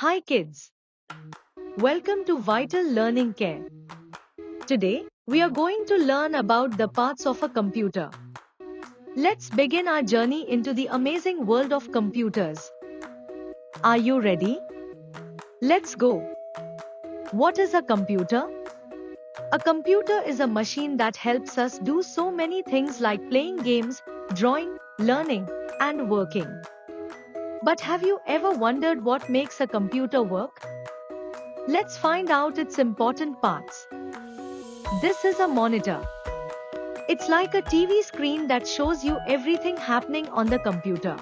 Hi kids. Welcome to Vital Learning Care. Today, we are going to learn about the parts of a computer. Let's begin our journey into the amazing world of computers. Are you ready? Let's go. What is a computer? A computer is a machine that helps us do so many things like playing games, drawing, learning, and working. But have you ever wondered what makes a computer work? Let's find out its important parts. This is a monitor. It's like a TV screen that shows you everything happening on the computer.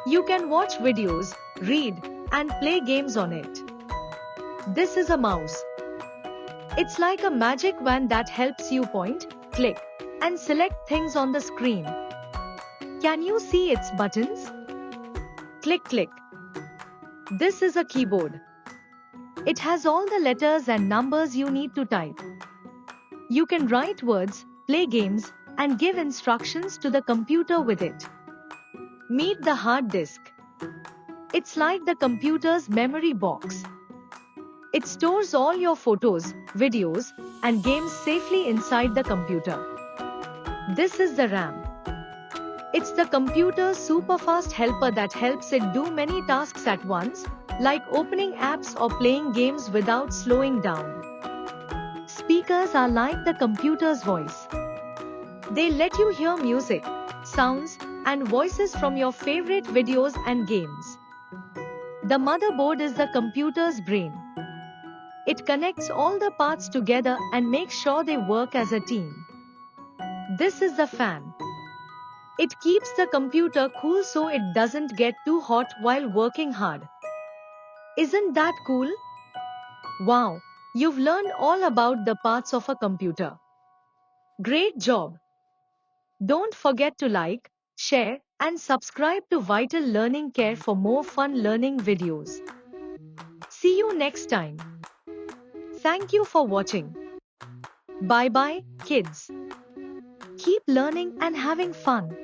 You can watch videos, read, and play games on it. This is a mouse. It's like a magic wand that helps you point, click, and select things on the screen. Can you see its buttons? Click, click. This is a keyboard. It has all the letters and numbers you need to type. You can write words, play games, and give instructions to the computer with it. Meet the hard disk. It's like the computer's memory box. It stores all your photos, videos, and games safely inside the computer. This is the RAM. It's the computer's super-fast helper that helps it do many tasks at once, like opening apps or playing games without slowing down. Speakers are like the computer's voice. They let you hear music, sounds, and voices from your favorite videos and games. The motherboard is the computer's brain. It connects all the parts together and makes sure they work as a team. This is the fan. It keeps the computer cool so it doesn't get too hot while working hard. Isn't that cool? Wow, you've learned all about the parts of a computer. Great job! Don't forget to like, share, and subscribe to Vital Learning Care for more fun learning videos. See you next time. Thank you for watching. Bye bye, kids. Keep learning and having fun.